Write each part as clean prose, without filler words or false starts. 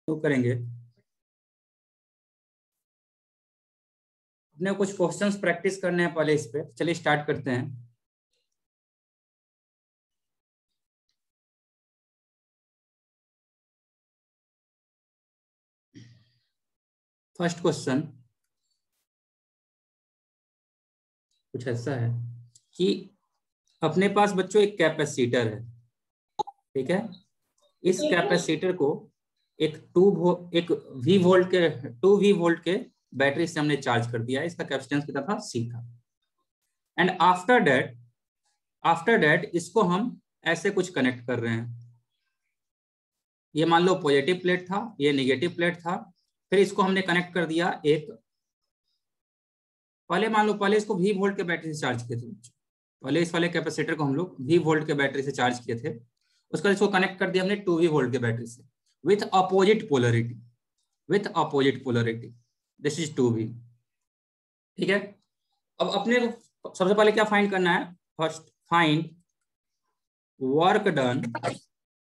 शुरू करेंगे। अपने कुछ क्वेश्चंस प्रैक्टिस करने हैं पहले इस पे। चलिए स्टार्ट करते हैं। फर्स्ट क्वेश्चन कुछ ऐसा है कि अपने पास बच्चों एक कैपेसिटर है, ठीक है। इस कैपेसिटर को एक वी वोल्ट के बैटरी से हमने चार्ज कर दिया है। इसका कैपेसिटेंस कितना था? C था। एंड आफ्टर दैट इसको हम ऐसे कुछ कनेक्ट कर रहे हैं। ये मान लो पॉजिटिव प्लेट था, ये नेगेटिव प्लेट था। फिर इसको हमने कनेक्ट कर दिया पहले इसको V वोल्ट के बैटरी से चार्ज किए थे। पहले इस वाले कैपेसिटर को हम लोग V वोल्ट के बैटरी से चार्ज किए थे। उसके बाद इसको कनेक्ट कर दिया हमने 2V वोल्ट के बैटरी से with opposite polarity. This is 2V, ठीक है। अब अपने को सबसे पहले क्या फाइंड करना है? First find work done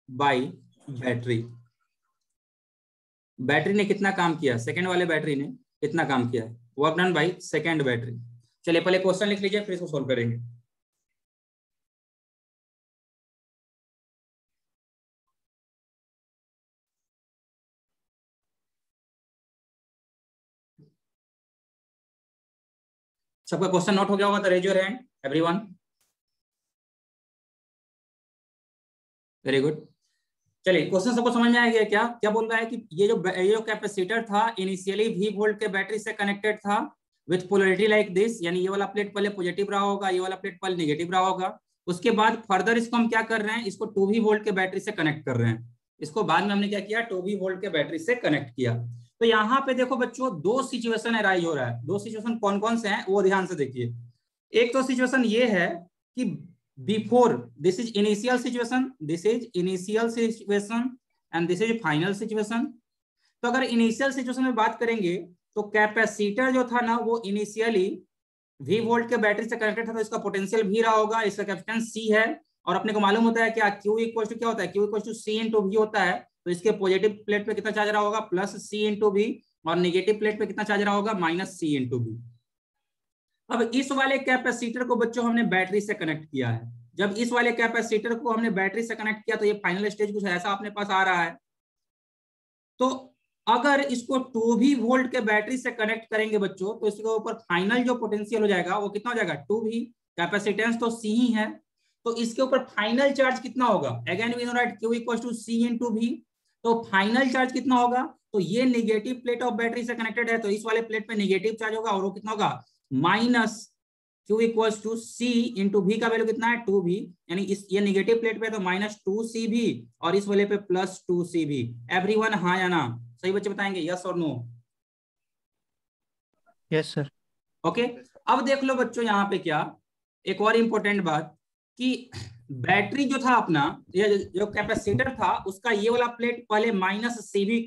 by battery. Battery ने कितना काम किया? सेकेंड वाले बैटरी ने कितना काम किया है? Work done by second battery. चलिए पहले क्वेश्चन लिख लीजिए, फिर इसको सोल्व करेंगे। सबका क्वेश्चन नोट हो गया होगा तो raise your hand everyone. Very good. चलिए क्वेश्चन सबको समझ में आ गया क्या? क्या बोल रहा है कि ये जो कैपेसिटर था इनिशियली V वोल्ट के बैटरी से कनेक्टेड था विथ पोलरिटी लाइक दिस, यानी ये वाला प्लेट पहले पॉजिटिव रहा होगा, ये वाला प्लेट पहले नेगेटिव रहा होगा। उसके बाद फर्दर इसको हम क्या कर रहे हैं? इसको 2V वोल्ट के बैटरी से कनेक्ट कर रहे हैं। इसको बाद में हमने क्या किया? 2V वोल्ट के बैटरी से कनेक्ट किया। तो यहाँ पे देखो बच्चों, दो सिचुएशन अराइज हो रहा है। दो सिचुएशन कौन कौन से हैं वो ध्यान से देखिए। एक तो सिचुएशन ये है कि before, this is initial situation and this is final situation. तो अगर इनिशियल सिचुएशन में बात करेंगे तो कैपेसिटर जो था ना वो इनिशियली V वोल्ट के बैटरी से कनेक्टेड था, तो इसका पोटेंशियल V रहा होगा, इसका कैपेसिटेंस C है। और अपने को मालूम होता है क्या? Q इक्वल टू क्या होता है? Q equal to C into V होता है। तो इसके पॉजिटिव प्लेट पे कितना चार्ज रहा होगा? प्लस C इंटू V, और नेगेटिव प्लेट पे कितना चार्ज रहा होगा? Minus C into V। अब इस वाले कैपेसिटर को बच्चों हमने बैटरी से कनेक्ट किया है। जब इस वाले कैपेसिटर को हमने बैटरी से कनेक्ट किया तो ये फाइनल स्टेज कुछ ऐसा अपने पास आ रहा है। तो अगर इसको 2V वोल्ट के बैटरी से कनेक्ट करेंगे बच्चों तो इसके ऊपर फाइनल जो पोटेंशियल हो जाएगा वो कितना हो जाएगा? 2V। कैपेसिटेंस तो C ही है, तो इसके ऊपर फाइनल चार्ज कितना होगा? Again we know right Q equals to C into V। तो फाइनल चार्ज कितना होगा? तो ये नेगेटिव प्लेट ऑफ बैटरी से कनेक्टेड है, तो इस वाले प्लेट पे नेगेटिव चार्ज होगा, और वो कितना होगा? Minus Q equals to C into V का वैल्यू कितना है? 2V। यानी इस ये नेगेटिव प्लेट पे तो माइनस 2CV और इस वाले पे प्लस 2CV। एवरीवन हाँ या ना? सही बच्चे बताएंगे यस और नो? Yes sir. ओके। अब देख लो बच्चों यहाँ पे क्या एक और इंपॉर्टेंट बात कि बैटरी जो था अपना, ये जो कैपेसिटर था उसका ये वाला प्लेट पहले माइनस CV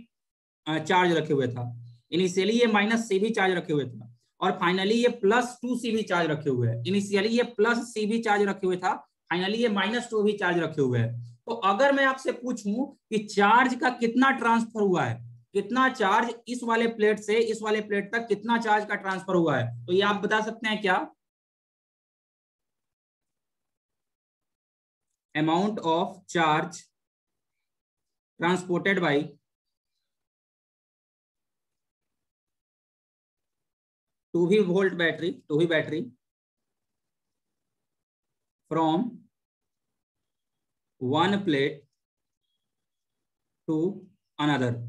चार्ज रखे हुए था। इनिशियली ये माइनस CV चार्ज रखे हुए था और फाइनली ये प्लस 2CV चार्ज रखे हुए हैं। इनिशियली ये प्लस CV चार्ज रखे हुए था, फाइनली ये माइनस 2V चार्ज रखे हुए हैं। तो अगर मैं आपसे पूछूं कि चार्ज का कितना ट्रांसफर हुआ है, कितना चार्ज इस वाले प्लेट से इस वाले प्लेट तक कितना चार्ज का ट्रांसफर हुआ है, तो ये आप बता सकते हैं क्या? Amount of charge transported by 2V volt battery, 2V battery from one plate to another.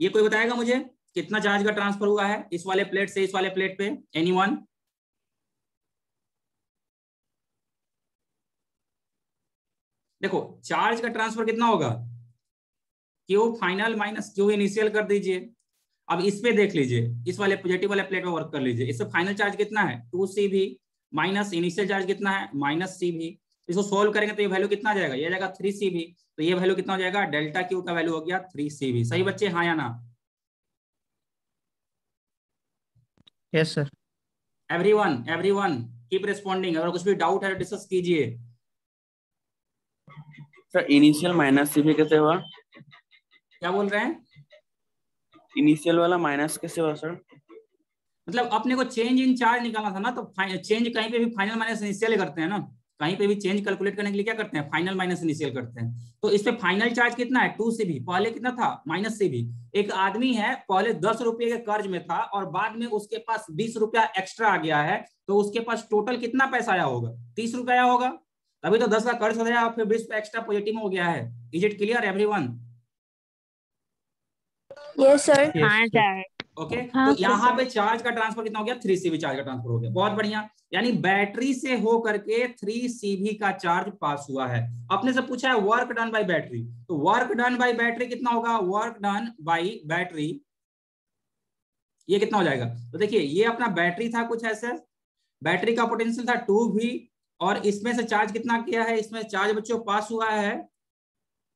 ये कोई बताएगा मुझे कितना चार्ज का ट्रांसफर हुआ है इस वाले प्लेट से इस वाले प्लेट पे? एनीवन? देखो चार्ज का ट्रांसफर कितना होगा? Q final minus Q initial कर दीजिए। अब इस पे देख लीजिए, इस वाले पॉजिटिव वाले प्लेट पे वर्क कर लीजिए। इससे फाइनल चार्ज कितना है? 2CV माइनस इनिशियल चार्ज कितना है? Minus CV। इसको सोल्व करेंगे तो ये वैल्यू कितना आ जाएगा? ये जाएगा 3CV। तो ये वैल्यू कितना हो जाएगा? डेल्टा Q का वैल्यू हो गया 3CV। सही बच्चे हाँ या ना? Yes sir. Everyone keep responding. अगर कुछ भी डाउट है डिस्कस कीजिए। सर इनिशियल माइनस CV कैसे हुआ? क्या बोल रहे हैं? इनिशियल वाला माइनस कैसे हुआ सर? मतलब अपने को चेंज इन चार्ज निकालना था ना, तो चेंज कहीं पे भी फाइनल माइनस इनिशियल करते हैं ना, कहीं पे भी चेंज कैलकुलेट करने के लिए क्या करते हैं, फाइनल माइनस इनिशियल करते हैं। तो इस पे फाइनल चार्ज कितना है 2 CB, पहले कितना था माइनस CB। एक आदमी है पहले 10 रुपये के कर्ज में था और बाद में उसके पास 20 रुपया एक्स्ट्रा आ गया है, तो उसके पास टोटल कितना पैसा आया होगा, 30 रुपया आया होगा। तभी तो 10 का कर्ज हो गया, फिर 20 रुपया एक्स्ट्रा पॉजिटिव में हो गया है। Is it clear everyone? Yes sir. Yes हाँ सर। सर। ओके हाँ, तो यहाँ सर। पे चार्ज का ट्रांसफर कितना हो गया, 3 CB चार्ज का ट्रांसफर हो गया, बहुत बढ़िया। यानी बैटरी से हो करके 3 CB का चार्ज पास हुआ है। अपने से पूछा है वर्क डन बाय बैटरी, तो वर्क डन बाय बैटरी कितना होगा, वर्क डन बाय बैटरी ये कितना हो जाएगा। तो देखिए ये अपना बैटरी था कुछ ऐसे, बैटरी का पोटेंशियल था 2V और इसमें से चार्ज कितना किया है, इसमें चार्ज बच्चों पास हुआ है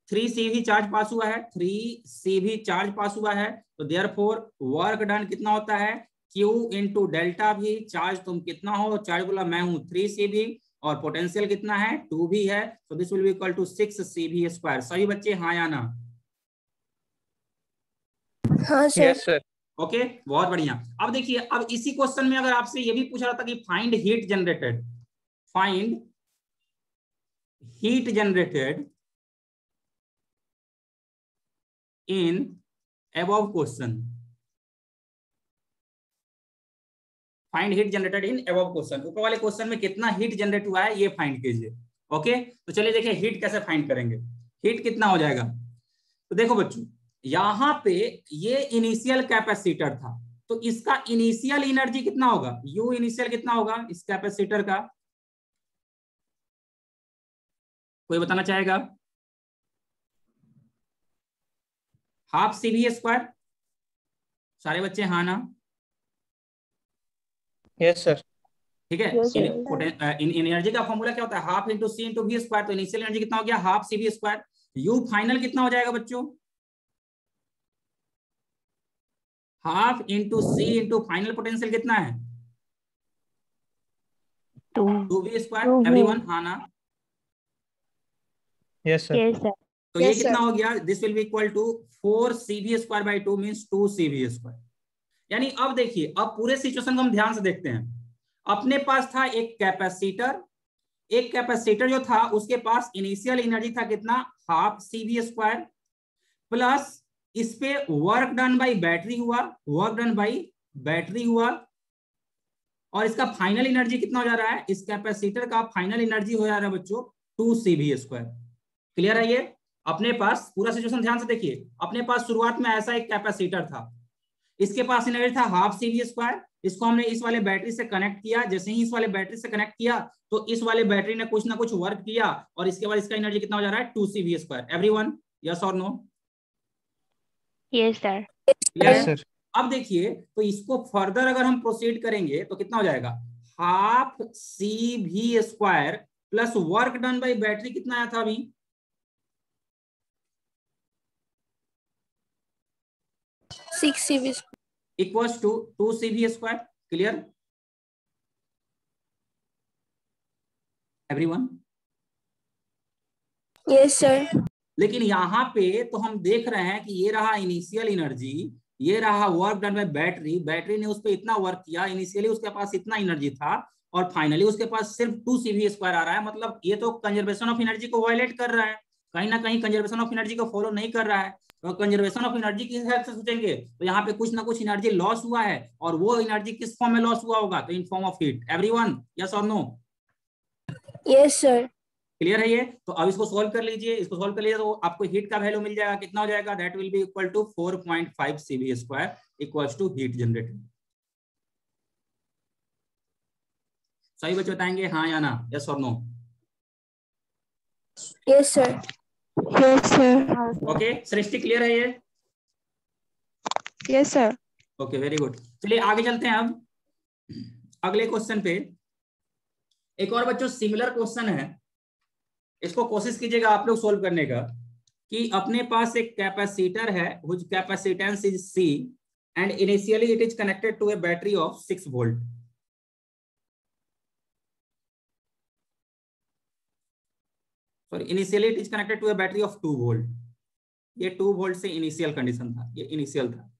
3 CV चार्ज पास हुआ है, 3 CV चार्ज पास हुआ है। तो देयरफॉर वर्क डन कितना होता है, Q इंटू डेल्टा भी, चार्ज तुम कितना हो, चार्ज बोला मैं हूं 3 CV और पोटेंशियल कितना है 2V है, तो this will be equal to 6 CV square. सही बच्चे हाँ या ना? हाँ सर। Yes sir. ओके बहुत बढ़िया। अब देखिए अब इसी क्वेश्चन में अगर आपसे ये भी पूछा रहा था कि find heat generated, find heat generated in above question, find heat generated in above question, ऊपर वाले क्वेश्चन में कितना हीट जनरेट हुआ है ये फाइंड कीजिए। ओके तो चलिए देखिए हीट कैसे फाइंड करेंगे, हीट कितना हो जाएगा। तो देखो बच्चों यहां पे ये इनिशियल कैपेसिटर था, तो इसका इनिशियल एनर्जी कितना होगा, यू इनिशियल कितना होगा इस कैपेसिटर का, कोई बताना चाहेगा? हाफ CV स्क्वायर, सारे बच्चे हाँ ना? Yes sir. ठीक है। Yes, sir. इन एनर्जी का फॉर्मूला क्या होता है, half into C into V square, तो इनिशियल एनर्जी कितना हो गया half CV square. U final कितना हो जाएगा बच्चों, half into C into final potential कितना है 2V स्क्वायर। एवरीवन हाँ ना? Yes sir. Yes sir. तो ये Yes, कितना sir. हो गया, this will be equal to 4 CV square by 2 means 2 CV square. यानी अब देखिए अब पूरे सिचुएशन को हम ध्यान से देखते हैं। अपने पास था एक कैपेसिटर, एक कैपेसिटर जो था उसके पास इनिशियल एनर्जी था कितना हाफ CV स्क्वायर, प्लस इस पे वर्क डन बाई बैटरी हुआ, वर्क डन बाई बैटरी हुआ, और इसका फाइनल एनर्जी कितना हो जा रहा है, इस कैपेसिटर का फाइनल एनर्जी हो जा रहा है बच्चों 2 CV स्क्वायर। क्लियर है ये? अपने पास पूरा सिचुएशन ध्यान से देखिए, अपने पास शुरुआत में ऐसा एक कैपेसिटर था, इसके पास एनर्जी था हाफ CV स्क्वायर, इसको हमने इस वाले बैटरी से कनेक्ट किया, जैसे ही इस वाले बैटरी से कनेक्ट किया तो इस वाले बैटरी ने कुछ ना कुछ वर्क किया और इसके बाद इसका एनर्जी कितना हो जा रहा है 2 CV स्क्वायर। एवरीवन यस और no? Yes sir. Clear yes है? सर। अब देखिए तो इसको फर्दर अगर हम प्रोसीड करेंगे तो कितना हो जाएगा, half CV square plus work done by battery कितना आया था अभी, Six CV. Equals to 2 CV square. Clear everyone? Yes, sir. लेकिन यहाँ पे तो हम देख रहे हैं कि ये रहा इनिशियल एनर्जी, ये रहा work done by battery, battery ने उस पर इतना वर्क किया, इनिशियली उसके पास इतना एनर्जी था और फाइनली उसके पास सिर्फ 2 CV स्क्वायर आ रहा है। मतलब ये तो कंजर्वेशन ऑफ एनर्जी को वायलेट कर रहा है, कहीं ना कहीं कंजर्वेशन ऑफ एनर्जी को फॉलो नहीं कर रहा है। तो कंजर्वेशन ऑफ एनर्जी की हेल्प से सोचेंगे तो यहाँ पे कुछ ना कुछ एनर्जी लॉस हुआ है, और वो एनर्जी किस फॉर्म में लॉस हुआ होगा, तो in form of heat. Everyone yes और नो? Yes, sir. क्लियर है ये? तो अब इसको सॉल्व कर लीजिए, इसको सॉल्व कर लीजिए तो आपको हीट का वैल्यू मिल जाएगा, कितना हो जाएगा, that will be equal to 4.5 CV square equals to heat generated. सही बच्चे बताएंगे हाँ या ना, यस और no? Yes, sir. Yes sir. Okay Srishti clear है ये? Yes sir. Okay very good. चलिए आगे चलते हैं अब अगले क्वेश्चन पे। एक और बच्चों सिमिलर क्वेश्चन है, इसको कोशिश कीजिएगा आप लोग सोल्व करने का, कि अपने पास एक कैपेसिटर है which capacitance is C and initially it is connected to a battery of 6 volt. Sorry initially it is connected to a battery of 2 volt. ये 2 वोल्ट से इनिशियल कंडीशन था, ये इनिशियल था।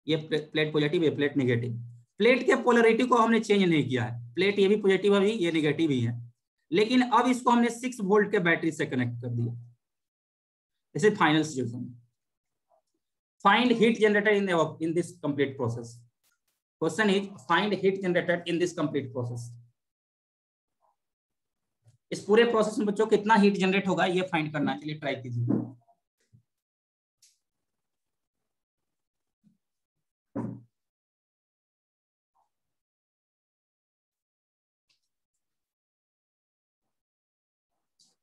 ये प्लेट पॉजिटिव, ये plate negative. Plate के polarity को हमने चेंज नहीं किया है, प्लेट ये भी पॉजिटिव है, ये नेगेटिव ही है, लेकिन अब इसको हमने 6 वोल्ट के बैटरी से कनेक्ट कर दिया। This is final situation. Find heat generated in this complete process. Question is find heat generated in this complete process. इस पूरे प्रोसेस में बच्चों कितना हीट जनरेट होगा ये फाइंड करना है। चलिए ट्राई कीजिए।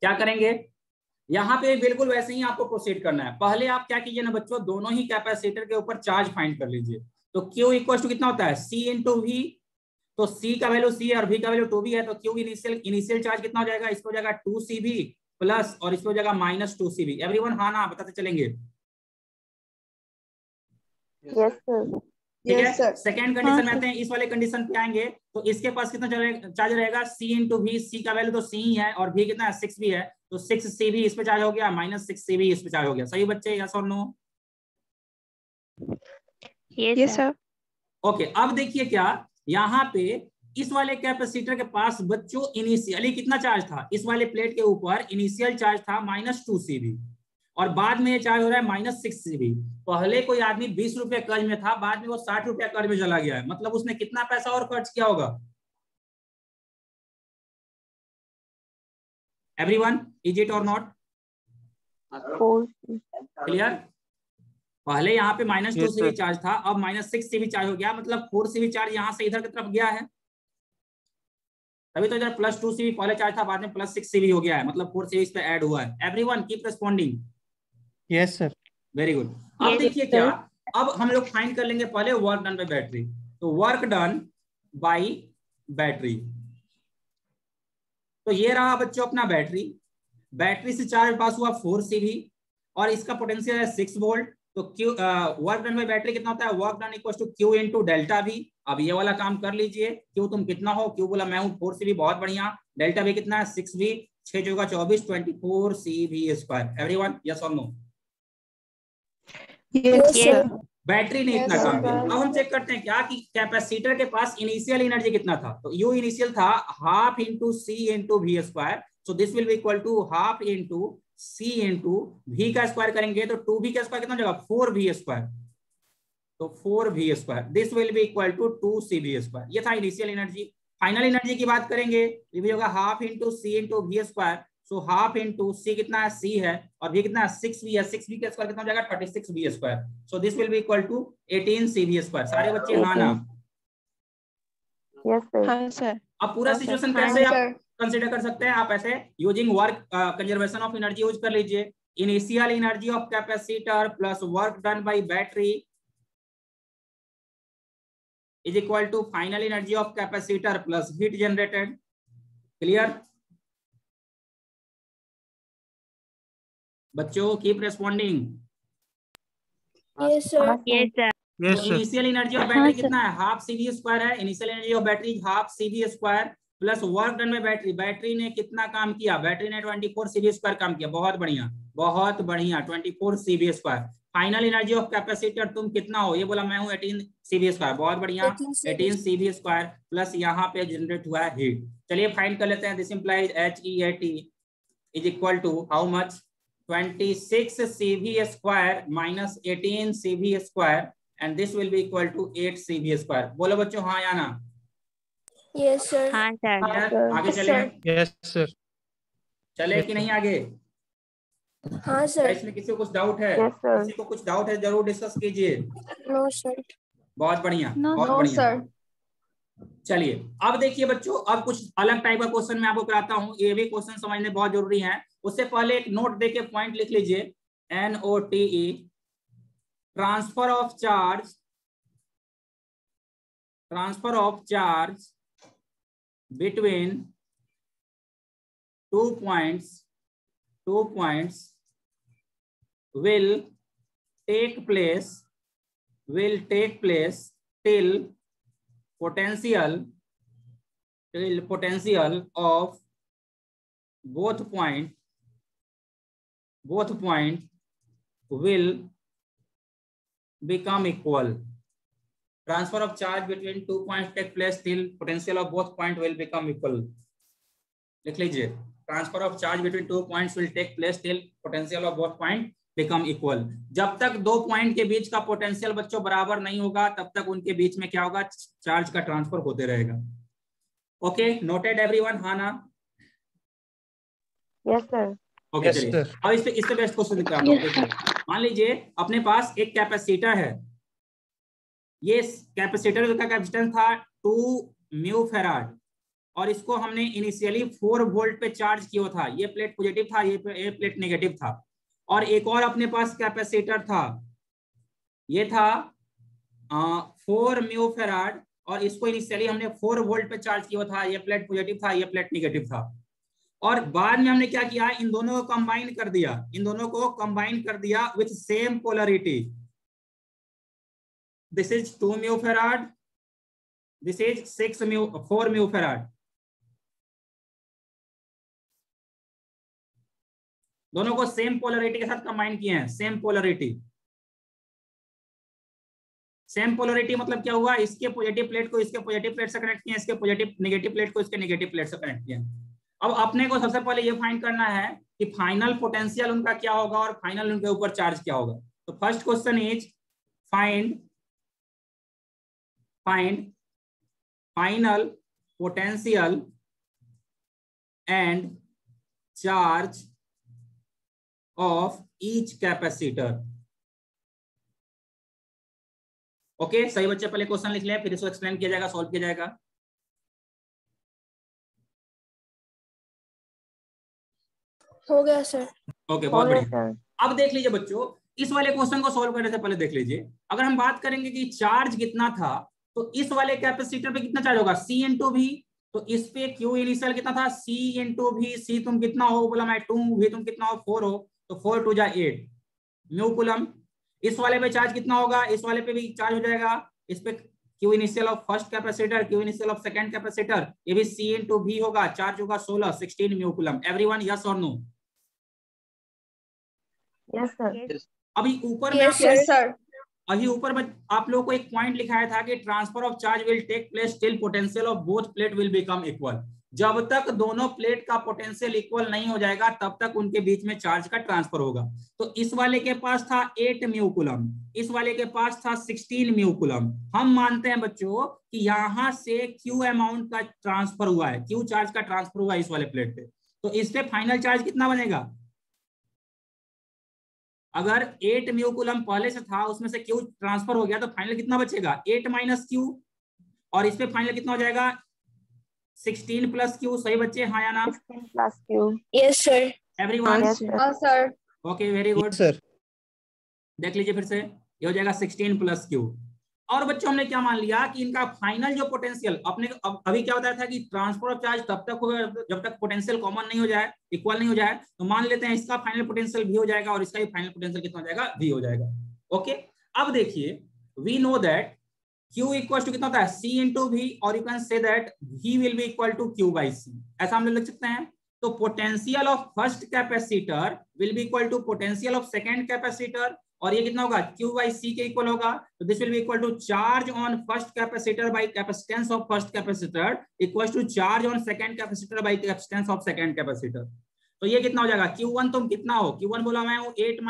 क्या करेंगे, यहाँ पे बिल्कुल वैसे ही आपको प्रोसीड करना है। पहले आप क्या कीजिए ना बच्चों, दोनों ही कैपेसिटर के ऊपर चार्ज फाइंड कर लीजिए। तो Q इक्वल टू कितना होता है, C इंटू V। तो C का वैल्यू C है और V का वैल्यू 2V है, तो Q इनिशियल चार्ज कितना हो जाएगा, इसको हो जाएगा 2CV प्लस और इसको हो जाएगा -2CV। एवरीवन हाँ ना बताते चलेंगे। Yes, sir. ठीक है, सेकेंड कंडीशन में आते हैं। इस वाले कंडीशन पे आएंगे तो इसके पास कितना चार्ज रहेगा, C इंटू V। C का वैल्यू तो C ही है और V कितना है, 6V है, तो 6CV इस पे चार्ज हो गया, -6CV इस पे चार्ज हो गया। सही बच्चे, यस और नो? Yes, sir. ओके, अब देखिए क्या यहाँ पे इस वाले कैपेसिटर के पास बच्चों इनिशियली कितना चार्ज था, इस वाले प्लेट के ऊपर इनिशियल चार्ज था -2CV और बाद में ये चार्ज हो रहा है -6CV। पहले कोई आदमी 20 रुपए कर्ज में था, बाद में वो 60 रुपया कर्ज में चला गया है, मतलब उसने कितना पैसा और खर्च किया होगा। एवरीवन, इज इट और नॉट 4. क्लियर? पहले यहाँ पे -2CV sir. चार्ज था, अब -6CV चार्ज हो गया, मतलब 4CV चार्ज यहाँ से इधर की तरफ गया है। तभी तो इधर +2CV पहले चार्ज था, बाद में +6CV हो गया है, मतलब 4CV इस पे ऐड हुआ है। Everyone keep responding. Yes sir. Very good. अब देखिए क्या, अब हम लोग फाइंड कर लेंगे पहले वर्क डन बाय बैटरी। तो वर्क डन बाय बैटरी, तो ये रहा बच्चों अपना बैटरी। बैटरी से चार्ज पास हुआ 4CV और इसका पोटेंशियल है 6 वोल्ट। तो Q work done by battery कितना होता है, work done equal to Q into delta V। अब ये वाला काम कर लीजिए। क्यू तुम कितना हो, क्यू बोला मैं हूं 4CV, बहुत बढ़िया। डेल्टा V कितना है, 6V, 6 × 24 24CV²। एवरीवन यस और नो? Yes, sir. बैटरी ने इतना Yes, काम किया। sir. अब हम चेक करते हैं क्या कि कैपेसिटर के पास इनिशियल एनर्जी कितना था। तो U इनिशियल था ½ into C into V²। So this will be equal to ½ into C into V का स्क्वायर करेंगे तो 2V का स्क्वायर कितना हो जाएगा, 4V²। तो 4V², this will be equal to 2CV²। ये था इनिशियल एनर्जी। फाइनल एनर्जी की बात करेंगे, ये भी होगा ½ इंटू C इंटू V²। सो ½ इंटू C कितना है, C है, और V कितना है, 6V है, 6V का स्क्वायर कितना हो जाएगा, 36V²। So this will be equal to 18CV²। सारे बच्चे हाँ ना? Yes, sir. हाँ सर। अब पूरा हाँ, सिचुएशन हाँ, कैसे आप सर। कंसीडर कर सकते हैं, आप ऐसे using work conservation of energy use कर लीजिए। Initial energy of capacitor plus work done by battery is equal to final energy of capacitor plus heat generated. Clear बच्चों, keep responding. Yes, sir. Yes, sir. Yes तो sir. Initial energy of battery कितना है, ½ CV² है। Initial energy of battery ½ CV² plus work done by battery. Battery ने कितना काम किया, battery ने 24CV² काम किया। बहुत बढ़िया, बहुत बढ़िया, 24CV²। Final energy of capacitor तुम कितना हो, ये बोला मैं हूँ 18CV²। बहुत बढ़िया, 18CV² प्लस यहाँ पे जनरेट हुआ है हीट। चलिए फाइंड कर लेते हैं। This implies HEAT is equal to how much, 26CV² minus 18CV² and this will be equal to 8CV²। बोलो बच्चों हाँ या ना? Yes, sir. हाँ, sir. यार आगे Yes, चले, sir. Yes sir. चले कि नहीं आगे? हाँ क्या सर। इसमें किसी को कुछ डाउट है? Yes, sir. किसी को कुछ डाउट है जरूर डिस्कस कीजिए। No, sir. बहुत बढ़िया, No, बहुत no, बढ़िया। sir. चलिए अब देखिए बच्चों, अब कुछ अलग टाइप का क्वेश्चन मैं आपको कराता हूँ। ये भी क्वेश्चन समझने बहुत जरूरी है। उससे पहले एक नोट देके पॉइंट लिख लीजिए, NOTE, transfer of charge, transfer of charge between 2 points will take place till potential of both point will become equal। Transfer of charge between 2 points take place till potential of both point will become equal. लिख लीजिए, transfer of charge between 2 points will take place till potential of both point become equal. जब तक दो point के बीच का potential बच्चों बराबर नहीं होगा तब तक उनके बीच में क्या होगा, चार्ज का ट्रांसफर होते रहेगा। Okay, noted everyone? हाँ ना? Yes, sir. ओके, Yes, चलिए sir. अब इस पे बेस्ट क्वेश्चन दिखाता हूँ। देखिए, मान लीजिए अपने पास एक कैपेसिटर है, ये कैपेसिटर का कैपेसिटेंस था 2 म्यू फेराड और इसको हमने इनिशियली 4 वोल्ट पे चार्ज किया था। ये प्लेट पॉजिटिव था, ये प्लेट नेगेटिव था। और एक और अपने पास कैपेसिटर था, ये था 4 म्यू फेराड और इसको इनिशियली हमने 4 वोल्ट पे चार्ज किया था। ये प्लेट पॉजिटिव था, ये प्लेट नेगेटिव था। और बाद में हमने क्या किया, इन दोनों को कंबाइन कर दिया, इन दोनों को कंबाइन कर दिया with same polarity. This is 2 mu farad, this is 4 mu farad. दोनों को सेम पोलरिटी के साथ कंबाइन किए हैं, सेम पोलरिटी। सेम पोलरिटी मतलब क्या हुआ, इसके पॉजिटिव प्लेट को इसके पॉजिटिव प्लेट से कनेक्ट किया, इसके पॉजिटिव नेगेटिव प्लेट को इसके नेगेटिव प्लेट से कनेक्ट किया। अब अपने को सबसे पहले ये फाइंड करना है कि फाइनल पोटेंशियल उनका क्या होगा और फाइनल उनके ऊपर चार्ज क्या होगा। तो first question is find final potential and charge of each capacitor. Okay, सही बच्चे पहले क्वेश्चन लिख लें, फिर इसको एक्सप्लेन किया जाएगा, सॉल्व किया जाएगा। हो गया सर। ओके, बहुत हो गया, बढ़िया। sir. अब देख लीजिए बच्चों, इस वाले क्वेश्चन को सॉल्व करने से पहले देख लीजिए, अगर हम बात करेंगे कि चार्ज कितना था तो इस वाले कैपेसिटर पे कितना चार्ज होगा, C इंटू भी। तो इस पे Q इनिशियल कितना था, C इंटू भी। C तुम कितना हो बोला मैं 2, भी तुम कितना हो 4 हो, तो 4 2 जा 8 म्यू कूलम। इस वाले पे चार्ज कितना होगा, इस वाले पे भी चार्ज हो जाएगा। इस पे Q initial of first capacitor, Q initial of second capacitor, ये भी C इंटू भी होगा, चार्ज होगा 16 म्यू कूलम। एवरीवन यस और नो? Yes, sir. अभी ऊपर में यस सर। अभी ऊपर में आप लोगों को एक पॉइंट लिखाया था कि transfer of charge will take place till potential of both plate will become equal. जब तक दोनों प्लेट का पोटेंशियल इक्वल नहीं हो जाएगा तब तक उनके बीच में चार्ज का ट्रांसफर होगा। तो इस वाले के पास था 8 म्यू कूलम, इस वाले के पास था 16 म्यू कूलम। हम मानते हैं बच्चों कि यहां से Q अमाउंट का ट्रांसफर हुआ है, Q चार्ज का ट्रांसफर हुआ है इस वाले प्लेट पे। तो इस पे फाइनल चार्ज कितना बनेगा, अगर 8 म्यू कूलम पहले से था उसमें से Q ट्रांसफर हो गया तो फाइनल कितना बचेगा, 8 माइनस Q। और इस पे फाइनल कितना हो जाएगा, 16 प्लस Q। सही बच्चे, हाँ या ना? 16 plus Q. Yes sir. Everyone? Yes, sir. हाँ sir. Okay, very good. Sir. देख लीजिए फिर से, ये हो जाएगा 16 प्लस Q। और बच्चों हमने क्या मान लिया कि इनका फाइनल जो पोटेंशियल अपने अभी क्या बताया था कि ट्रांसफर ऑफ चार्ज तब तक होगा जब तक पोटेंशियल कॉमन नहीं हो जाए, इक्वल नहीं हो जाए। तो मान लेते हैं इसका फाइनल पोटेंशियल भी हो जाएगा और इसका भी फाइनल पोटेंशियल कितना हो जाएगा, भी हो जाएगा। ओके, अब देखिए, we know that Q equal to कितना होता है, C इंटू V, और you can say that V will be equal to Q by C। ऐसा हम लोग लिख सकते हैं। तो potential of first capacitor will be equal to potential of second capacitor, और ये कितना होगा, Q बाई C के इक्वल होगा। तो this will be equal to charge on first capacitor by capacitance of first capacitor equal to charge on second capacitor by capacitance of second capacitor. तो ये कितना हो जाएगा, Q1 तुम कितना हो, Q1 बोला मैं हूँ 8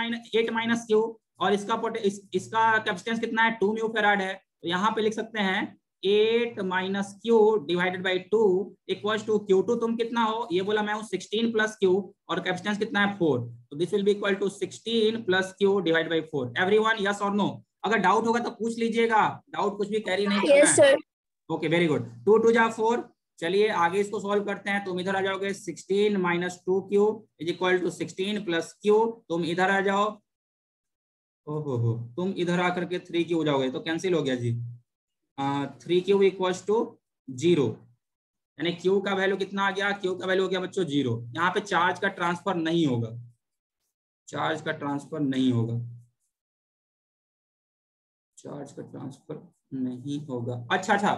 माइनस Q, और इसका कैपेसिटेंस कितना है, 2 म्यू फेराड है। तो यहाँ पे लिख सकते हैं 8 minus Q divided by 2 equal to Q2 तुम कितना हो, ये बोला मैं हूँ 16 प्लस Q, और कैपेसिटेंस कितना है 4। तो this will be equal to 16 plus Q divide by 4। Everyone yes और नो? अगर डाउट होगा तो पूछ लीजिएगा, डाउट कुछ भी कैरी नहीं करना है। Yes sir. Okay, very good. 2 2 जा 4। चलिए आगे इसको सॉल्व करते हैं। तुम इधर आ जाओगे, 16 minus 2Q is equal to 16 plus Q। तुम इधर आ जाओ, ओहो तुम इधर आकर के 3Q हो जाओगे, तो कैंसिल हो गया जी। 3Q इक्वल्स टू 0, यानी Q का वैल्यू कितना आ गया, Q का वैल्यू हो गया बच्चों 0। यहाँ पे चार्ज का ट्रांसफर नहीं होगा, चार्ज का ट्रांसफर नहीं होगा, चार्ज का ट्रांसफर नहीं होगा। अच्छा,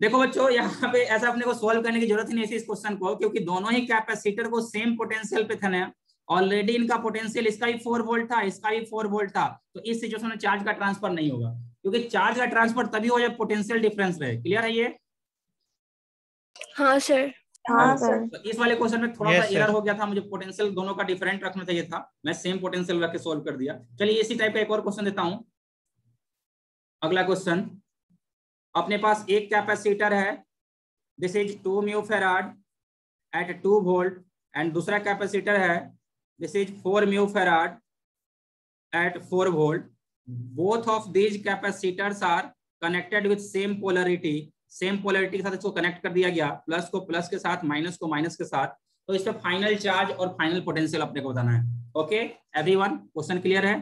देखो बच्चों, यहाँ पे ऐसा अपने को सॉल्व करने की जरूरत ही नहीं थी इस क्वेश्चन को, क्योंकि दोनों ही कैपेसिटर को सेम पोटेंशियल पे थे ना, ऑलरेडी इनका पोटेंशियल, इसका भी 4 वोल्ट था, इसका भी 4 वोल्ट था, तो इस सिचुएशन में चार्ज का ट्रांसफर नहीं होगा, क्योंकि चार्ज का ट्रांसफर तभी हो जब पोटेंशियल डिफरेंस रहे। क्लियर है ये? हाँ सर। हाँ सर। तो इस वाले क्वेश्चन में थोड़ा Yes, सा sir. एरर हो गया था, मुझे पोटेंशियल दोनों का डिफरेंट रखना चाहिए था, मैं सेम पोटेंशियल रख के सोल्व कर दिया। चलिए इसी टाइप का एक और क्वेश्चन देता हूं। अगला क्वेश्चन, अपने पास एक कैपेसिटर है, this is 2 mu farad at 2 volt, and दूसरा कैपेसिटर है, this is 4 mu farad at 4 volt. Both of these capacitors are connected with same polarity, same polarity के साथ इसको कनेक्ट कर दिया गया, प्लस को प्लस के साथ, माइनस को माइनस के साथ। तो इस पे फाइनल चार्ज और फाइनल पोटेंशियल अपने को बताना है। ओके एवरीवन, क्वेश्चन क्लियर है?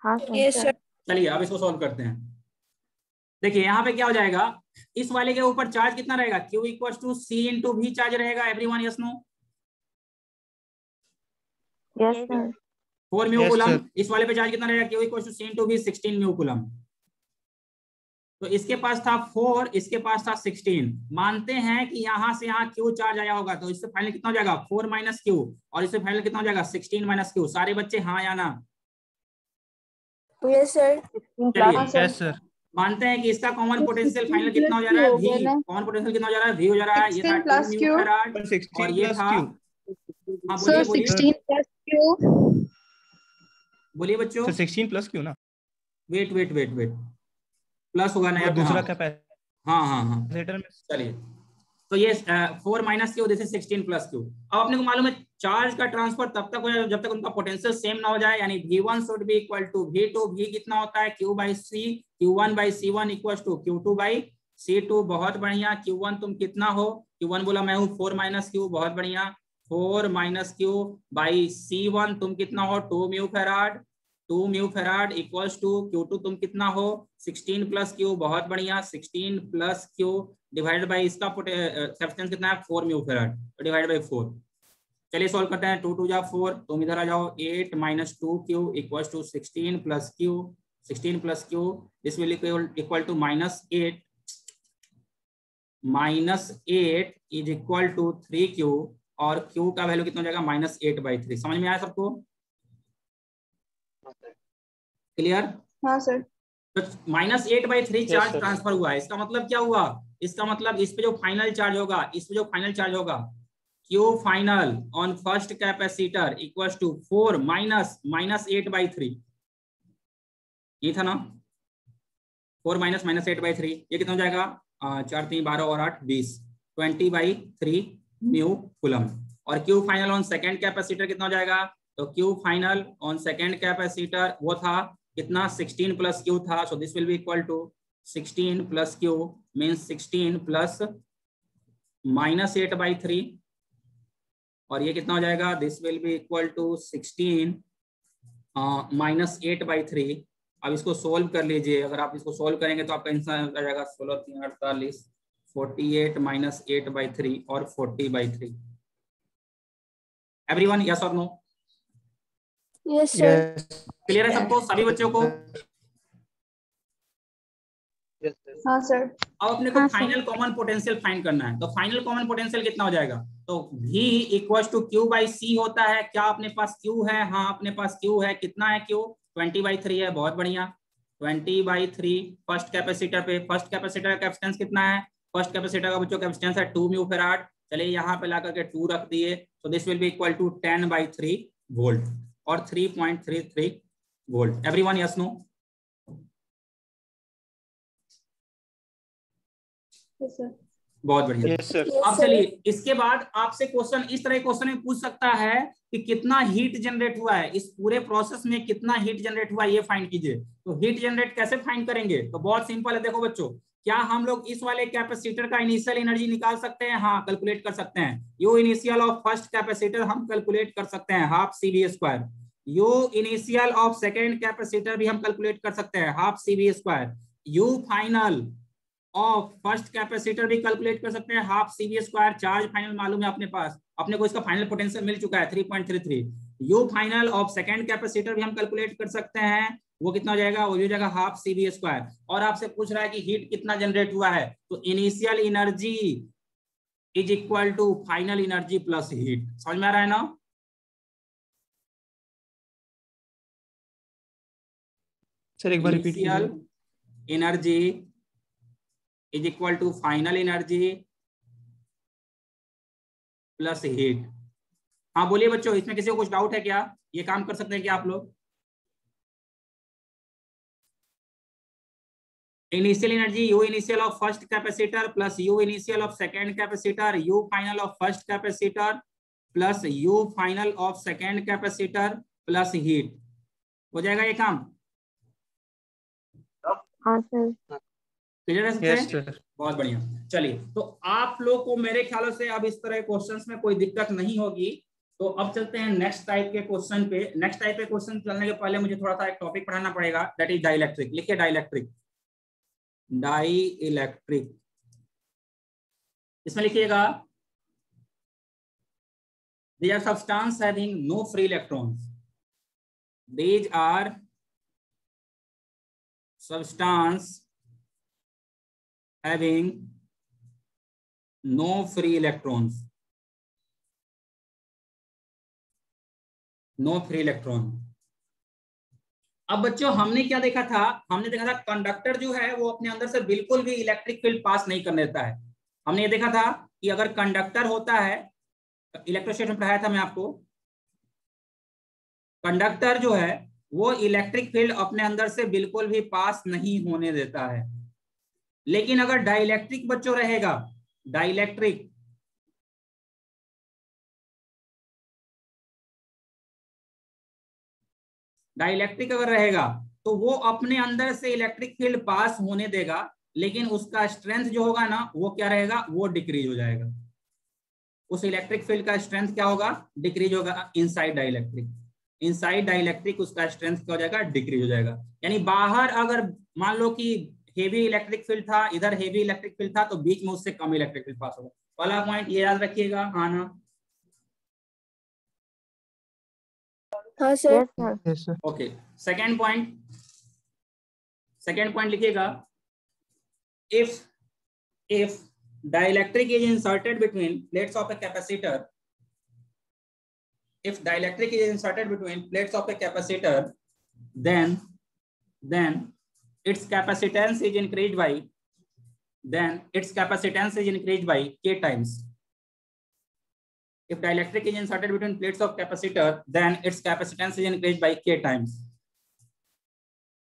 हाँ यस सर। सर। चलिए अब इसको सॉल्व करते हैं। देखिए यहाँ पे क्या हो जाएगा, इस वाले के ऊपर चार्ज कितना रहेगा, Q equal to C into V charge रहेगा। Everyone yes no? Yes sir. 4 mu Yes, coulomb. sir. इस वाले पे चार्ज कितना रहेगा, Q equal to C into V 16 mu coulomb. तो इसके पास था 4, इसके पास था 16। मानते हैं कि यहाँ से यहाँ Q चार्ज आया होगा, तो इससे फाइनल कितना हो जाएगा 4 माइनस Q, और इससे फाइनल कितना हो जाएगा 16 माइनस Q। सारे बच्चे हाँ या ना? Yes sir. चलिए Yes, sir. मानते हैं कि इसका कॉमन पोटेंशियल फाइनल कितना हो जा रहा है, V। कॉमन पोटेंशियल कितना हो जा रहा है, V हो जा रहा है। ये था 2 म्यू फेराड But 16 और ये plus था, Q. हाँ बोलिए बोलिए 16 plus Q। बोलिए बच्चों। So 16 plus Q ना? Wait wait wait wait, plus होगा ना वो यहाँ पे? दूसरा हाँ कैपेसिटर हाँ हाँ हाँ में। चलिए, तो ये 4 minus Q, this is 16 plus Q। अब अपने को मालूम है चार्ज का ट्रांसफर तब तक हो जाए जब तक उनका पोटेंशियल सेम ना हो जाए, यानी V1 should be equal to V2। V कितना होता है, Q by C, Q1 by C1 equal to Q2 by C2। बहुत बढ़िया। Q1 तुम कितना हो, Q1 बोला मैं हूँ 4 माइनस Q, बहुत बढ़िया। 4 माइनस Q बाई C1 तुम कितना हो, 2 mu farad. 2 mu farad equals to Q2 तुम कितना हो, 16 प्लस Q, बहुत बढ़िया। 16 प्लस Q डिवाइडेड बाई इसका सब्सटेंस कितना है 4 म्यू फेराड, तो डिवाइडेड बाई 4। चलिए सॉल्व करते हैं। 2 2 जा 4, तुम इधर आ जाओ। 8 minus 2Q equals to 16 plus Q। 16 plus Q this will equal to minus 8। Minus 8 is equal to 3Q, और Q का वैल्यू कितना हो जाएगा माइनस 8/3। समझ में आया सबको? क्लियर? हाँ सर। तो माइनस 8/3 चार्ज sir. ट्रांसफर हुआ है। इसका मतलब क्या हुआ, इसका मतलब इस पे जो फाइनल चार्ज होगा, इस पे जो फाइनल चार्ज होगा, Q final on first capacitor equals to 4 minus 8/3। ये था ना 4 माइनस 8/3, ये कितना हो जाएगा 4 3 12 और 8 20, 20/3 म्यू कूलम। और Q final on second capacitor कितना हो जाएगा, तो Q final on second capacitor वो था कितना 16 प्लस Q था, so this will be equal to 16 plus Q means 16 plus minus 8/3, और ये कितना हो जाएगा, this will be equal to 16 minus 8/3। अब इसको सोल्व कर लीजिए। अगर आप इसको सोल्व करेंगे तो आपका आंसर आ जाएगा 16 3 48, 48 माइनस 8/3 और 40/3। एवरीवन यस और नो? Yes sir. क्लियर है सबको, सभी बच्चों को? हाँ सर। अब अपने को हाँ, फाइनल कॉमन पोटेंशियल फाइंड करना है। तो फाइनल कॉमन पोटेंशियल कितना हो जाएगा, तो V equal to Q by C होता है। क्या अपने पास Q है? हाँ अपने पास Q है। कितना है Q? 20/3 है, बहुत बढ़िया। 20/3 फर्स्ट कैपेसिटर पे, फर्स्ट कैपेसिटर का कैपेसिटेंस कितना है, फर्स्ट कैपेसिटर का बच्चों कैपेसिटेंस है 2 म्यू फेराड। चलिए यहाँ पे ला करके 2 रख दिए, तो this will be equal to 10/3 volt और 3.33 वोल्ट। Everyone yes no? बहुत बढ़िया। Yes, sir. अब चलिए इसके बाद आपसे क्वेश्चन इस तरह क्वेश्चन में पूछ सकता है कि कितना हीट जनरेट हुआ है, इस पूरे प्रोसेस में कितना हीट जनरेट हुआ है ये फाइंड कीजिए। तो हीट जनरेट कैसे फाइंड करेंगे, तो बहुत सिंपल है। देखो बच्चों, क्या हम लोग इस वाले कैपेसिटर का इनिशियल एनर्जी निकाल सकते हैं? हाँ कैलकुलेट कर सकते हैं। You initial of first capacitor हम कैलकुलेट कर सकते हैं, half CV²। You initial of second capacitor भी हम कैलकुलेट कर सकते हैं, half CV²। You final of first capacitor भी कैलकुलेट कर सकते हैं, हाफ CV²। चार्ज फाइनल मालूम है अपने पास, अपने को इसका फाइनल पोटेंशियल मिल चुका है 3.33। You final of second capacitor भी हम कैलकुलेट कर सकते हैं, वो कितना हो जाएगा, वो हो जाएगा हाफ CV²। और आपसे पूछ रहा है कि हीट कितना जनरेट हुआ है, तो initial energy is equal to final energy plus heat. समझ में आ रहा है ना? सर एक बार रिपीट इनिशियल कीजिए। Energy is equal to final energy plus heat. हाँ बोलिए बच्चों, इसमें किसी को कुछ डाउट है क्या? ये काम कर सकते हैं क्या आप लोग? Initial energy you initial of first capacitor plus you initial of second capacitor you final of first capacitor plus you final of second capacitor plus heat. हो जाएगा ये काम? हाँ सर। क्लियर है यस सबसे? सर। बहुत बढ़िया। चलिए, तो आप लोग को मेरे ख्याल से अब इस तरह क्वेश्चंस में कोई दिक्कत नहीं होगी। तो अब चलते हैं नेक्स्ट टाइप के क्वेश्चन पे। नेक्स्ट टाइप के क्वेश्चन चलने के पहले मुझे थोड़ा सा एक टॉपिक पढ़ाना पड़ेगा, दैट इज डाइलेक्ट्रिक। लिखिए डाइलेक्ट्रिक। डाइलेक्ट्रिक इसमें लिखिएगा these are substance having no free electrons. These are substance having no free electrons. No free electron. अब बच्चों हमने क्या देखा था? हमने देखा था कंडक्टर जो है वो अपने अंदर से बिल्कुल भी इलेक्ट्रिक फील्ड पास नहीं करने देता है। हमने ये देखा था कि अगर कंडक्टर होता है, इलेक्ट्रोस्टैटिक्स में पढ़ाया था मैं आपको, कंडक्टर जो है वो इलेक्ट्रिक फील्ड अपने अंदर से बिल्कुल भी पास नहीं होने देता है। लेकिन अगर डाइलेक्ट्रिक बच्चों रहेगा, डाइलेक्ट्रिक डाइलेक्ट्रिक अगर रहेगा तो वो अपने अंदर से इलेक्ट्रिक फील्ड पास होने देगा, लेकिन उसका स्ट्रेंथ जो होगा ना वो क्या रहेगा? वो डिक्रीज हो जाएगा। उस इलेक्ट्रिक फील्ड का स्ट्रेंथ क्या होगा? डिक्रीज होगा इनसाइड डाइलेक्ट्रिक। इनसाइड डाइलेक्ट्रिक उसका स्ट्रेंथ क्या हो जाएगा? डिक्रीज हो जाएगा। यानी बाहर अगर मान लो कि हेवी इलेक्ट्रिक फील्ड था, इधर हेवी इलेक्ट्रिक फील्ड था, तो बीच में उससे कम इलेक्ट्रिक फील्ड पास होगा। पहला पॉइंट ये याद रखिएगा। हाँ ना? हाँ sir. Yes sir. Yes sir. Okay, second point लिखिएगा। if dielectric is inserted between plates of a capacitor, if dielectric is inserted between plates of a capacitor, then its capacitance is increased by k times. If dielectric is inserted between plates of capacitor, then its capacitance is increased by k times,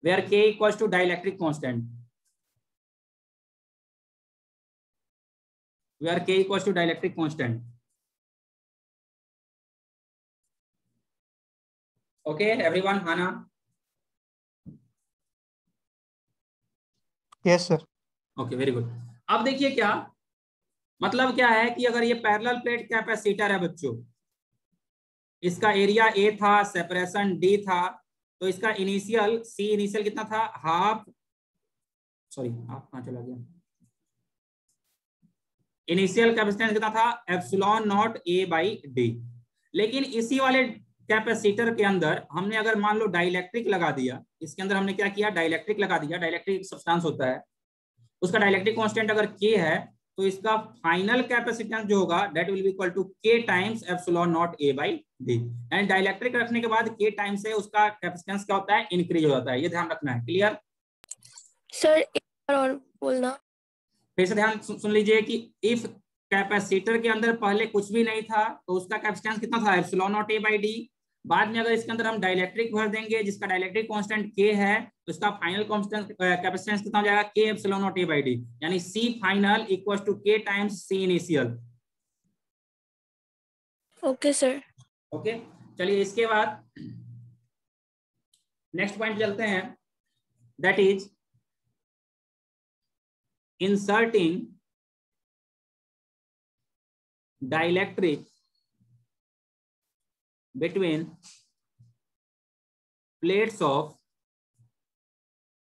where k equals to dielectric constant. Where k equals to dielectric constant. Okay, everyone, Hana? Yes sir. Okay, very good. अब देखिए क्या मतलब क्या है कि अगर ये parallel plate capacitor है बच्चों, इसका एरिया ए था, सेपरेशन डी था, तो इसका इनिशियल सी इनिशियल कितना था? हाफ कहाँ चला गया? इनिशियल कैपेसिटेंस कितना था? Epsilon naught A by D. लेकिन इसी वाले कैपेसिटर के अंदर हमने अगर मान लो डाइलेक्ट्रिक लगा दिया, इसके अंदर हमने क्या किया? डाइलेक्ट्रिक लगा दिया। डाइलेक्ट्रिक सब्सटेंस होता है, उसका डाइलेक्ट्रिक कांस्टेंट अगर के है तो इसका फाइनल कैपेसिटेंस जो होगा that will be equal to K times epsilon naught A by D. And dielectric रखने के बाद के टाइम्स से उसका कैपेसिटेंस क्या होता है? इंक्रीज हो जाता है। ये ध्यान रखना है। क्लियर? सर एक बार और बोलना। फिर से ध्यान सुन लीजिए कि इफ कैपेसिटर के अंदर पहले कुछ भी नहीं था तो उसका कैपेसिटेंस कितना था? Epsilon naught A by D. बाद में अगर इसके अंदर हम डाइलेक्ट्रिक भर देंगे जिसका डाइलेक्ट्रिक कांस्टेंट के है, तो इसका फाइनल कांस्टेंट कैपेसिटेंस कितना हो जाएगा? K epsilon naught A by D. यानी C final equals to K times C initial. Okay sir. Okay, चलिए इसके बाद नेक्स्ट पॉइंट चलते हैं, that is inserting dielectric between plates of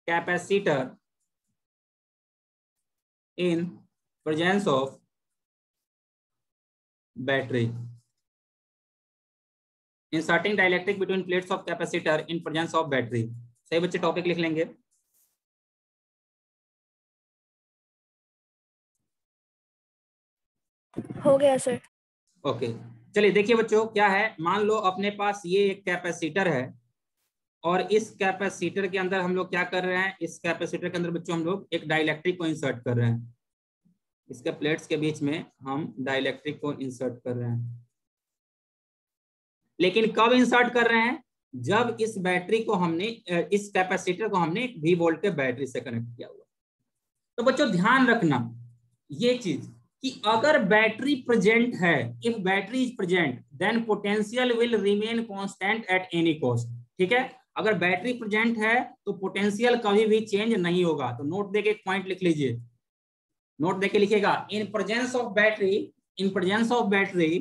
capacitor in presence of battery. Inserting dielectric between plates of capacitor in presence of battery. सही बच्चे topic लिख लेंगे। हो गया सर। ओके चलिए देखिए बच्चों क्या है, मान लो अपने पास ये एक कैपेसिटर है और इस कैपेसिटर के अंदर हम लोग क्या कर रहे हैं, इस कैपेसिटर के अंदर बच्चों हम लोग एक डाइलेक्ट्रिक को इंसर्ट कर रहे हैं। इसके प्लेट्स के बीच में हम डाइलेक्ट्रिक को इंसर्ट कर रहे हैं, लेकिन कब इंसर्ट कर रहे हैं, जब इस बैटरी को हमने इस कैपेसिटर को हमने एक V वोल्ट के बैटरी से कनेक्ट किया हुआ। तो बच्चों ध्यान रखना ये चीज कि अगर बैटरी प्रेजेंट है, if battery is present then potential will remain constant at any cost. ठीक है, अगर बैटरी प्रेजेंट है तो पोटेंशियल कभी भी चेंज नहीं होगा। तो नोट देके एक पॉइंट लिख लीजिए, नोट देके लिखिएगा, in presence of battery, in presence of battery,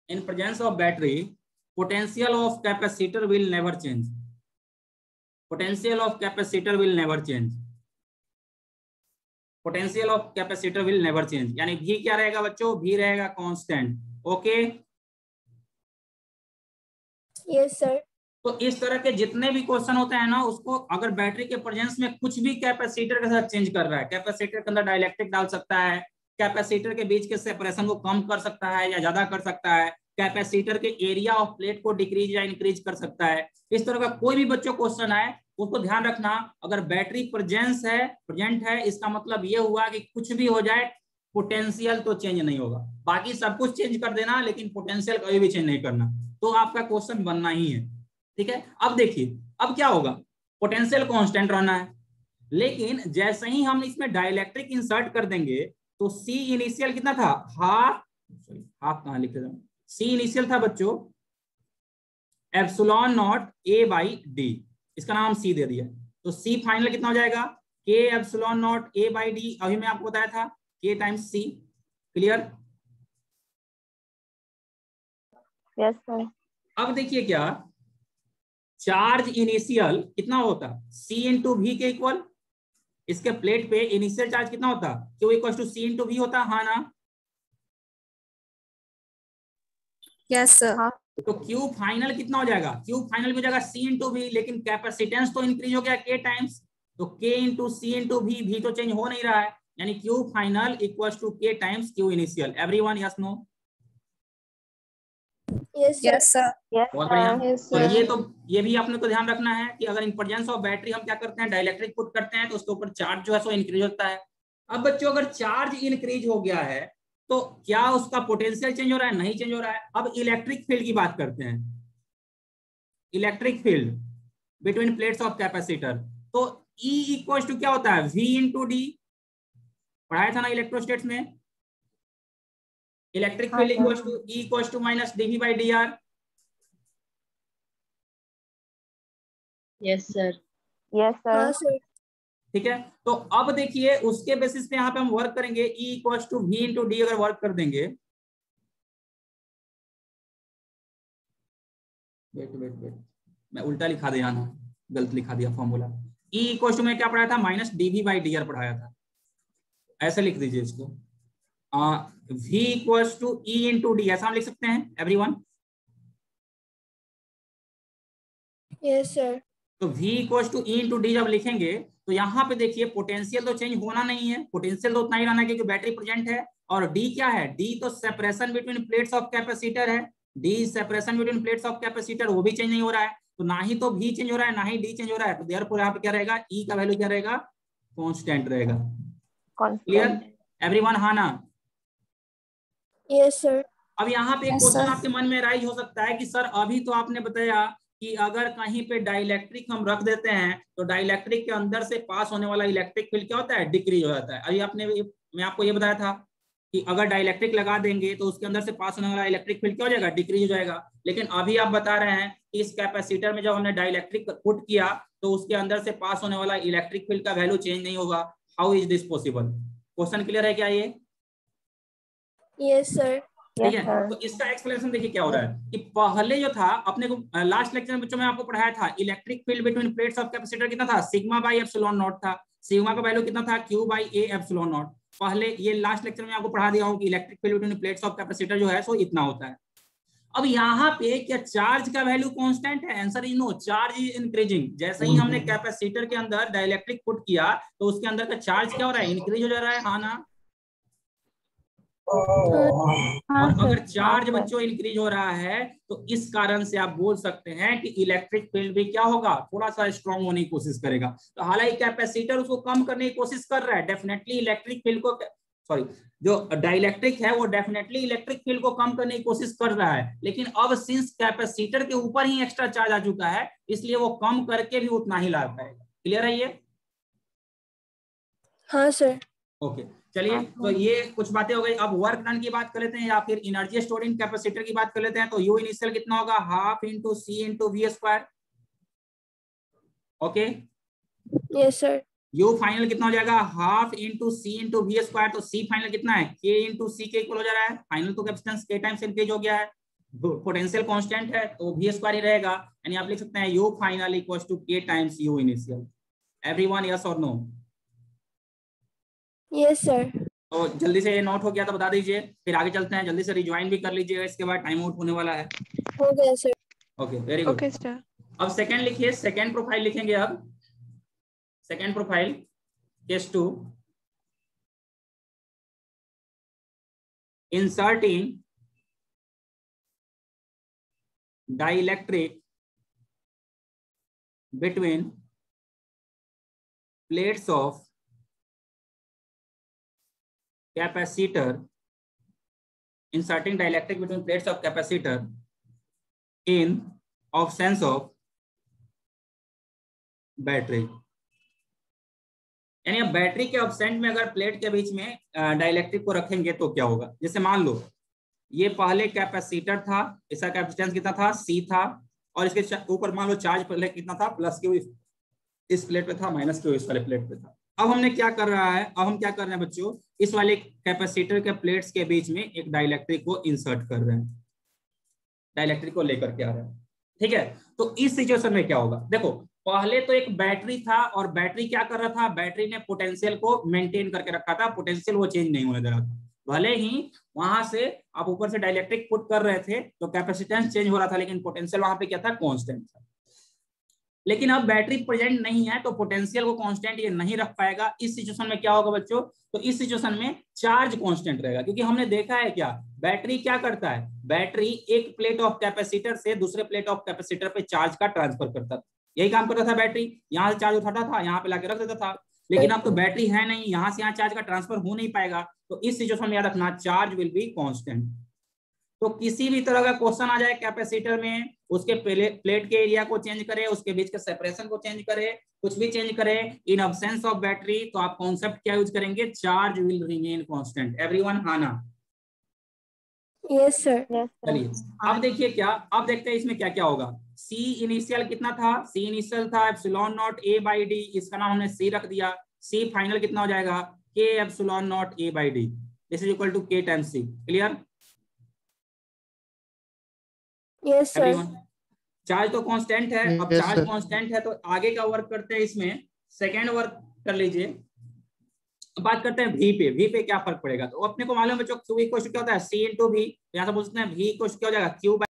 in presence of battery potential of capacitor will never change, potential of capacitor will never change, potential of capacitor will never change, यानी V क्या रहेगा बच्चों, V रहेगा constant. Okay yes sir. तो इस तरह के जितने भी क्वेश्चन होते हैं ना, उसको अगर बैटरी के प्रेजेंस में कुछ भी कैपेसिटर के साथ चेंज कर रहा है, कैपेसिटर के अंदर डाइलेक्ट्रिक डाल सकता है, कैपेसिटर के बीच के सेपरेशन को कम कर सकता है या ज्यादा कर सकता है, कैपेसिटर के एरिया ऑफ प्लेट को डिक्रीज या इंक्रीज कर सकता है। इस तरह का कोई भी बच्चों क्वेश्चन आए उसको ध्यान रखना, अगर बैटरी प्रेजेंस है, प्रेजेंट है, इसका मतलब ये हुआ कि कुछ भी हो जाए पोटेंशियल तो चेंज नहीं होगा। बाकी सब कुछ चेंज कर देना लेकिन पोटेंशियल कभी भी चेंज नहीं करना, तो आपका क्वेश्चन बनना ही है। ठीक है, अब देखिए अब क्या होगा, पोटेंशियल कांस्टेंट रहना है, लेकिन जैसे ही हम इसमें डाइलेक्ट्रिक इंसर्ट कर देंगे तो सी इनिशियल कितना था, हाफ, सॉरी हाफ कहां लिखे थे, सी इनिशियल था बच्चों epsilon naught A by D, इसका नाम सी दे दिया। तो सी फाइनल कितना हो जाएगा, K epsilon naught A by D, अभी मैं आपको बताया था K times C. Clear? Yes sir. अब देखिए क्या, चार्ज इनिशियल कितना होता, सी इंटू वी के इक्वल, इसके प्लेट पे इनिशियल चार्ज कितना होता, Q equal to C into V होता, हाँ ना? Yes sir. तो क्यू फाइनल कितना हो जाएगा, क्यू फाइनल हो जाएगा सी इंटू वी, लेकिन कैपेसिटेंस तो इंक्रीज हो गया के टाइम्स, तो के इंटू सी इंटू वी, भी तो चेंज हो नहीं रहा है, यानी Q final equal to K times Q initial. Everyone yes no? Yes yes sir. बहुत बढ़िया। तो ये भी आपने को ध्यान रखना है कि अगर इन प्रेजेंस ऑफ बैटरी हम क्या करते हैं, डाइलेक्ट्रिक पुट करते हैं तो उसके ऊपर चार्ज जो है सो इंक्रीज होता है। अब बच्चों अगर चार्ज इंक्रीज हो गया है तो क्या उसका पोटेंशियल चेंज हो रहा है, नहीं चेंज हो रहा है। अब इलेक्ट्रिक फील्ड की बात करते हैं, electric field between plates of capacitor, तो E इक्वल टू क्या होता है, V इंटू डी, पढ़ाया था ना इलेक्ट्रोस्टेट्स में, electric field equal to E equal to minus dV by dr। Yes sir. Yes हाँ सर। सर। ठीक है, तो अब देखिए उसके बेसिस पे यहाँ पे हम वर्क करेंगे, E equal to V into D अगर वर्क कर देंगे, वेट मैं उल्टा लिखा दिया ना, गलत लिखा दिया फॉर्मूला। E इक्वल टू में क्या पढ़ाया था, माइनस dV बाई dr पढ़ाया था, ऐसे लिख दीजिए इसको। V equal to E into D, ऐसा हम लिख सकते हैं एवरीवन? Yes sir. तो V equal to E into D जब लिखेंगे तो यहाँ पे देखिए पोटेंशियल तो चेंज होना नहीं है, पोटेंशियल तो उतना ही रहना है क्योंकि बैटरी प्रेजेंट है। और D क्या है, D तो separation between plates of capacitor है, D separation between plates of capacitor, वो भी चेंज नहीं हो रहा है। तो ना ही तो V चेंज हो रहा है ना ही D चेंज हो रहा है, तो देयरफॉर यहाँ पे क्या रहेगा, E का वैल्यू क्या रहेगा, कांस्टेंट रहेगा। क्लियर एवरीवन, हाँ ना? Yes sir. अब यहाँ पे एक क्वेश्चन आपके मन में राइज हो सकता है कि सर अभी तो आपने बताया कि अगर कहीं पे डाइलेक्ट्रिक हम रख देते हैं तो डाइलेक्ट्रिक के अंदर से पास होने वाला इलेक्ट्रिक फील्ड क्या होता है, डिक्रीज हो जाता है। अभी आपने मैं आपको ये बताया था कि अगर डाइलेक्ट्रिक लगा देंगे तो उसके अंदर से पास होने वाला इलेक्ट्रिक फील्ड क्या हो जाएगा, डिक्रीज हो जाएगा। लेकिन अभी आप बता रहे हैं कि इस कैपेसिटर में जब हमने डाइलेक्ट्रिक पुट किया तो उसके अंदर से पास होने वाला इलेक्ट्रिक फील्ड का वैल्यू चेंज नहीं होगा। How is this possible? Question clear है क्या ये? Yes sir. ठीक है, तो इसका एक्सप्लेनेशन देखिए क्या हो रहा है कि पहले जो था अपने को लास्ट लेक्चर में बच्चों में आपको पढ़ाया था, electric field between plates of capacitor कितना था, सिग्मा बाई एप्सिलॉन नॉट था। सिग्मा का वैल्यू कितना था, Q by A epsilon not. पहले ये लास्ट लेक्चर में आपको पढ़ा दिया हूं कि electric field between plates of capacitor जो है सो इतना होता है। अब यहाँ पे क्या चार्ज का वैल्यू कांस्टेंट है? Answer is no, charge is increasing. जैसे ही हमने कैपेसिटर के अंदर डाइलेक्ट्रिक पुट किया तो उसके अंदर का चार्ज क्या हो रहा है, इंक्रीज हो जा रहा है, हाँ ना? और अगर चार्ज बच्चों इंक्रीज हो रहा है तो इस कारण से आप बोल सकते हैं कि इलेक्ट्रिक फील्ड भी क्या होगा, थोड़ा सा स्ट्रांग होने की कोशिश करेगा। तो हालांकि कैपेसिटर उसको कम करने की कोशिश कर रहा है, डेफिनेटली इलेक्ट्रिक फील्ड को, सॉरी जो डाइलेक्ट्रिक है वो डेफिनेटली इलेक्ट्रिक फील्ड को कम करने की कोशिश कर रहा है, लेकिन अब सिंस कैपेसिटर के ऊपर ही एक्स्ट्रा चार्ज आ चुका है इसलिए वो कम करके भी उतना ही ला पाएगा। क्लियर है ये? हाँ सर। ओके चलिए, तो ये कुछ बातें हो गई। अब वर्क डन की बात कर लेते हैं या फिर एनर्जी स्टोर्ड इन कैपेसिटर की बात कर लेते हैं। तो यू इनिशियल कितना होगा, half into C into V square. Okay, yes sir. U final कितना हो जाएगा, half into C into V square. तो सी फाइनल कितना है, के इंटू सी के इक्वल हो जा रहा है। फाइनल तो कैपेसिटेंस के टाइम्स इंक्रीज हो गया है, पोटेंशियल कांस्टेंट है तो वी स्क्वायर ही रहेगा, यानी आप लिख सकते हैं you final equals to K times you initial. Everyone yes और नो? Yes sir. तो जल्दी से ये नोट हो गया तो बता दीजिए, फिर आगे चलते हैं। जल्दी से रिज्वाइन भी कर लीजिएगा, इसके बाद टाइम आउट होने वाला है। हो गया sir. Okay very good. Okay sir. अब सेकंड लिखिए, सेकंड प्रोफाइल लिखेंगे। अब second profile case 2, inserting dielectric between plates of capacitor, inserting dielectric between plates of capacitor in absence of battery. यानी अब बैटरी के अब्सेंट में अगर प्लेट के बीच में डाइलेक्ट्रिक को रखेंगे तो क्या होगा। जैसे मान लो ये पहले कैपेसिटर था, इसका कैपेसिटेंस कितना था, C था, और इसके ऊपर मान लो चार्ज पहले कितना था, प्लस Q इस प्लेट पे था, माइनस Q इस वाले प्लेट पे था। अब हमने क्या कर रहा है, अब हम क्या कर रहे हैं बच्चों, इस वाले कैपेसिटर के प्लेट्स के बीच में एक डाइलेक्ट्रिक को इंसर्ट कर रहे हैं, डाइलेक्ट्रिक को लेकर के आ रहे हैं। ठीक है, तो इस सिचुएशन में क्या होगा, देखो पहले तो एक बैटरी था और बैटरी क्या कर रहा था, बैटरी ने पोटेंशियल को मेंटेन करके रखा था, पोटेंशियल वो चेंज नहीं होने दे रहा था। भले ही वहां से आप ऊपर से डाइलेक्ट्रिक पुट कर रहे थे तो कैपेसिटेंस चेंज हो रहा था, लेकिन पोटेंशियल वहां पे क्या था, कांस्टेंट था। लेकिन अब बैटरी प्रेजेंट नहीं है तो पोटेंशियल को कांस्टेंट ये नहीं रख पाएगा। इस सिचुएशन में क्या होगा बच्चों, तो इस सिचुएशन में चार्ज कांस्टेंट रहेगा, क्योंकि हमने देखा है क्या, बैटरी क्या करता है, बैटरी एक प्लेट ऑफ कैपेसिटर से दूसरे प्लेट ऑफ कैपेसिटर पे चार्ज का ट्रांसफर करता था। यही काम करता था बैटरी, यहाँ से चार्ज उठाता था, यहाँ पे लाके रख देता था। लेकिन अब तो बैटरी है नहीं, यहाँ से यहाँ चार्ज का ट्रांसफर हो नहीं पाएगा, तो इस सिचुएशन में याद रखना चार्ज विल बी कांस्टेंट। तो किसी भी तरह का क्वेश्चन आ जाए कैपेसिटर में, उसके प्लेट के एरिया को चेंज करे, उसके बीच के सेपरेशन को चेंज करे, कुछ भी चेंज करे इन अब्सेंस ऑफ बैटरी, तो आप कॉन्सेप्ट क्या यूज करेंगे, charge will remain constant. Everyone हाँ ना? Yes sir. चलिए अब देखिए क्या, अब देखते हैं इसमें क्या क्या होगा। C इनिशियल कितना था, C इनिशियल था epsilon naught A by D, इसका नाम हमने C रख दिया। C फाइनल कितना हो जाएगा, K epsilon naught A by D, this is equal to K times C। Clear? Yes sir. Charge तो कांस्टेंट है, अब चार्ज कांस्टेंट है तो आगे का वर्क करते हैं, इसमें सेकेंड वर्क कर लीजिए। बात करते हैं V पे क्या फर्क पड़ेगा। तो अपने को मालूम है बच्चों Q इक्वल टू क्या होता है, C इंटू V, यहाँ से बोल सकते हैं V इक्वल टू क्या हो जाएगा, Q